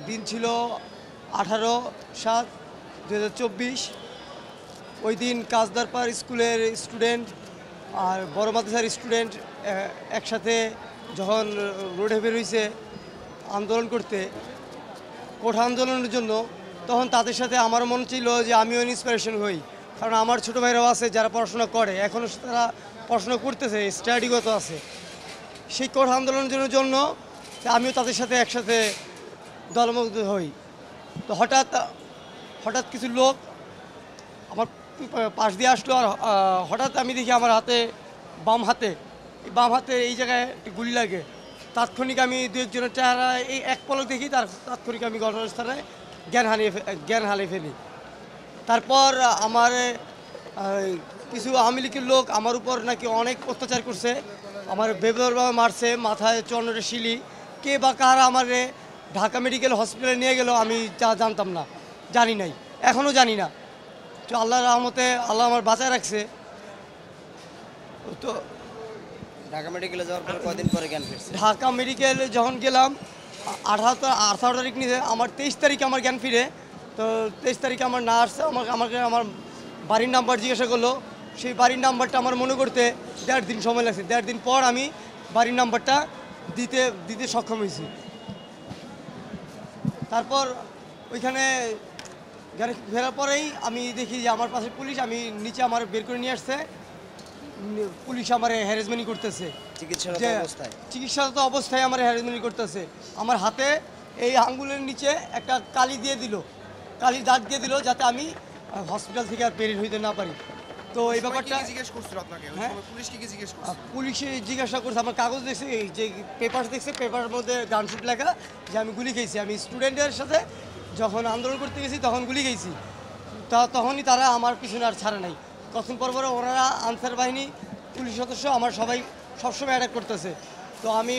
দিন ছিল 18/7/2024। ওই দিন কাজদারপার স্কুলের স্টুডেন্ট আর বড় মাদ্রাসার স্টুডেন্ট একসাথে যখন রোডে বের হয়েছে আন্দোলন করতে, কোঠা আন্দোলনের জন্য, তখন তাদের সাথে আমার মনে ছিল যে আমিও ইন্সপিরেশন হই। কারণ আমার ছোটো ভাইরাও আছে যারা পড়াশোনা করে, এখনও তারা পড়াশোনা করতেছে, স্টাডিগত আছে। সেই কোঠা আন্দোলনের জন্য আমিও তাদের সাথে একসাথে দলমুক্ত হই। তো হঠাৎ কিছু লোক আমার পাশ দিয়ে আসলো, আর হঠাৎ আমি দেখি আমার বাম হাতে এই জায়গায় একটি গুলি লাগে। তাৎক্ষণিক আমি দু একজনের চেহারা এই এক পলক দেখি, তাৎক্ষণিক আমি ঘটনাস্থলে জ্ঞান হারিয়ে ফেলি। তারপর আমার কিছু আওয়ামী লীগের লোক আমার উপর নাকি অনেক অত্যাচার করছে, আমার বেপরোয়াভাবে মারছে, মাথায় 54টা শিলি। কে বা কারা আমারে ঢাকা মেডিকেল হসপিটালে নিয়ে গেল আমি জানতাম না, জানি নাই, এখনও জানি না। তো আল্লাহর রহমতে আল্লাহ আমার বাঁচায় রাখছে। তো ঢাকা মেডিকেলে যাওয়ার পরে কয়দিন পরে জ্ঞান ফিরছে? ঢাকা মেডিকেলে যখন গেলাম 18 তারিখ নিয়ে আমার 23 তারিখে আমার জ্ঞান ফিরে। তো 23 তারিখে আমার নার্স আমাকে আমার বাড়ির নাম্বার জিজ্ঞাসা করলো। সেই বাড়ির নাম্বারটা আমার মনে করতে 1.5 দিন সময় লাগছে। 1.5 দিন পর আমি বাড়ির নাম্বারটা দিতে সক্ষম হয়েছি। তারপর ওইখানে ফেরার পরেই আমি দেখি যে আমার পাশে পুলিশ, আমি নিচে আমার বের করে নিয়ে আসছে। পুলিশ আমার হ্যারাসমেন্ট করতেছে, চিকিৎসারত অবস্থায় আমার হ্যারাসমেন্ট করতেছে। আমার হাতে এই আঙ্গুলের নিচে একটা কালি দাগ দিয়ে দিল যাতে আমি হসপিটাল থেকে আর বের হইতে না পারি। তো এই ব্যাপারটা পুলিশে জিজ্ঞাসা করছে, আমার কাগজ দেখছে, যে পেপার দেখছে, পেপারের মধ্যে গানশুট লেখা যে আমি গুলি খেয়েছি। আমি স্টুডেন্টের সাথে যখন আন্দোলন করতে গেছি তখন গুলি খেয়েছি। তখনই তারা আমার পিছনে আর ছাড়ে নাই। তখন পর ওনারা আনসার বাহিনী, পুলিশ সদস্য আমার সবসময় অ্যাটাক করতেছে। তো আমি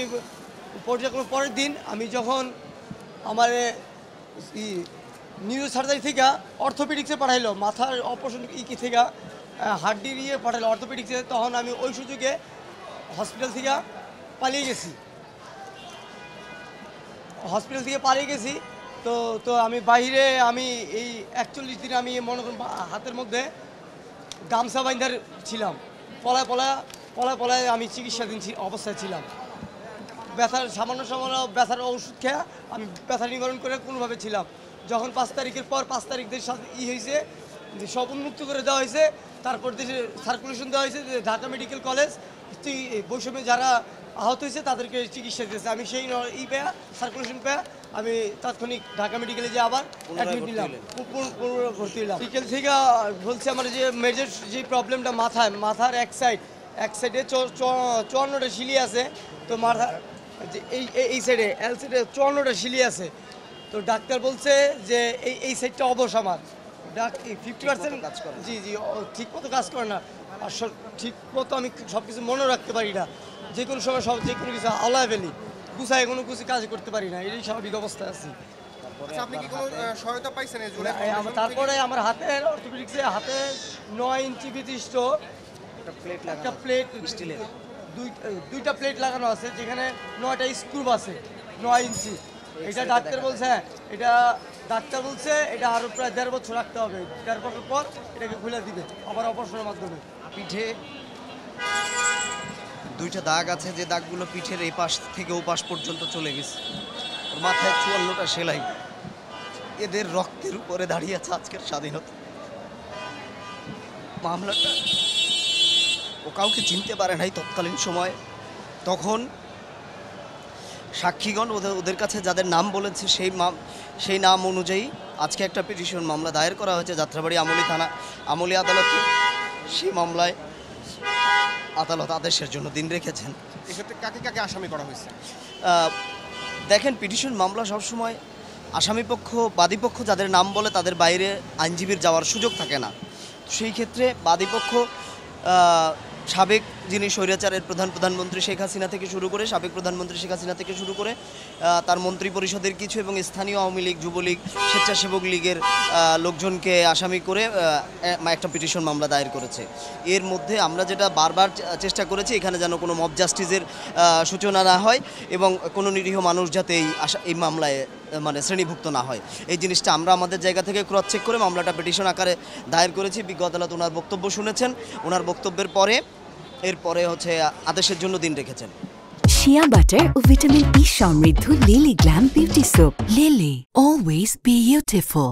পর্যায়ক্রমে পরের দিন আমি যখন আমার নিউরো সার্জারি থেকে অর্থোপেডিক্সে পাঠাইলো, মাথার অপারেশন থেকে হাড্ডি নিয়ে পাঠাইলো অর্থোপেডিক্সে, তখন আমি ওই সুযোগে হসপিটাল থেকে পালিয়ে গেছি। তো আমি বাইরে আমি এই 41 দিন আমি মনে করি হাতের মধ্যে গামছা বাইন্ধার ছিলাম, পলায় আমি চিকিৎসাধীন অবস্থায় ছিলাম। সামান্য ব্যথার ওষুধ খেয়ে আমি ব্যথা নিবারণ করে কোনোভাবে ছিলাম। যখন 5 তারিখের পর 5 তারিখদের সাথে হয়েছে যে সব উন্মুক্ত করে দেওয়া হয়েছে, তারপর দেশে সার্কুলেশন দেওয়া হয়েছে যে ঢাকা মেডিকেল কলেজ বৈষম্যে যারা আহত হয়েছে তাদেরকে চিকিৎসা দিয়েছে। আমি সেই সার্কুলেশন পেয়ে আমি তাৎক্ষণিক ঢাকা মেডিকেলে যে আবার অ্যাডমিট নিলাম, ভর্তি হলাম। মেডিকেল থেকে বলছে আমার যে মেজর যে প্রবলেমটা মাথার এক সাইডে 54টা শিলি আছে। তো মাথার যে এই সাইডে এল সাইডে 54টা শিলি আছে। তো ডাক্তার বলছে যে এই সাইডটা অবশ আমার 50% জি ঠিক মতো কাজ করে না, আর ঠিক মতো আমি সব কিছু মনে রাখতে পারি না, যে কোনো সময় যে কোনো কিছু আওলায় ফেলি, গুছায় কোনো কিছু কাজ করতে পারি না, এটাই স্বাভাবিক অবস্থায় আছি। তারপরে আমার হাতের অর্থোপেডিক্সে হাতে 9 ইঞ্চি বিশিষ্ট একটা প্লেট, স্টিলের দুইটা প্লেট লাগানো আছে, যেখানে 9টা স্ক্রু আছে 9 ইঞ্চি। এটা ডাক্তার বলছে এটা আরো প্রায় 1.5 বছর রাখতে হবে। 1.5 বছর পর এটাকে খুলে দিবে আবার অপারেশনের মাধ্যমে। পিঠে 2টা দাগ আছে, যে দাগগুলো পিঠের এই পাশ থেকে ও পাশ পর্যন্ত চলে গেছে। ওর মাথায় 54টা সেলাই। এদের রক্তের উপরে দাঁড়িয়ে আছে আজকের স্বাধীনতা। মামলাটা ও কাউকে চিনতে পারে নাই তৎকালীন সময়। তখন সাক্ষীগণ ওদের কাছে যাদের নাম বলেছে সেই নাম অনুযায়ী আজকে একটা পিটিশন মামলা দায়ের করা হয়েছে যাত্রাবাড়ি আমলি আদালতে। সেই মামলায় আদালত আদেশের জন্য দিন রেখেছেন। এক্ষেত্রে কাকে আসামি করা হয়েছে? দেখেন, পিটিশন মামলা সবসময় আসামিপক্ষ বাদীপক্ষ যাদের নাম বলে তাদের বাইরে আইনজীবীর যাওয়ার সুযোগ থাকে না। সেই ক্ষেত্রে বাদীপক্ষ সাবেক যিনি স্বৈরাচারের প্রধানমন্ত্রী শেখ হাসিনা থেকে শুরু করে সাবেক প্রধানমন্ত্রী শেখ হাসিনা থেকে শুরু করে তার মন্ত্রী পরিষদের কিছু এবং স্থানীয় আওয়ামী লীগ যুবলীগ স্বেচ্ছাসেবক লীগের লোকজনকে আসামি করে একটা পিটিশন মামলা দায়ের করেছে। এর মধ্যে আমরা যেটা বারবার চেষ্টা করেছি এখানে যেন কোনো মব জাস্টিসের সূচনা না হয় এবং কোনো নিরীহ মানুষ যাতে এই মামলায় মানে শ্রেণীভুক্ত না হয়, এই জিনিসটা আমরা আমাদের জায়গা থেকে ক্রস চেক করে মামলাটা পিটিশন আকারে দায়ের করেছি। বিজ্ঞ আদালত ওনার বক্তব্য শুনেছেন, ওনার বক্তব্যের পরে এরপরে হচ্ছে আদেশের জন্য দিন রেখেছেন। শিয়া বাটার ও ভিটামিন ই সমৃদ্ধ lily glam beauty soap. Lily, always beautiful.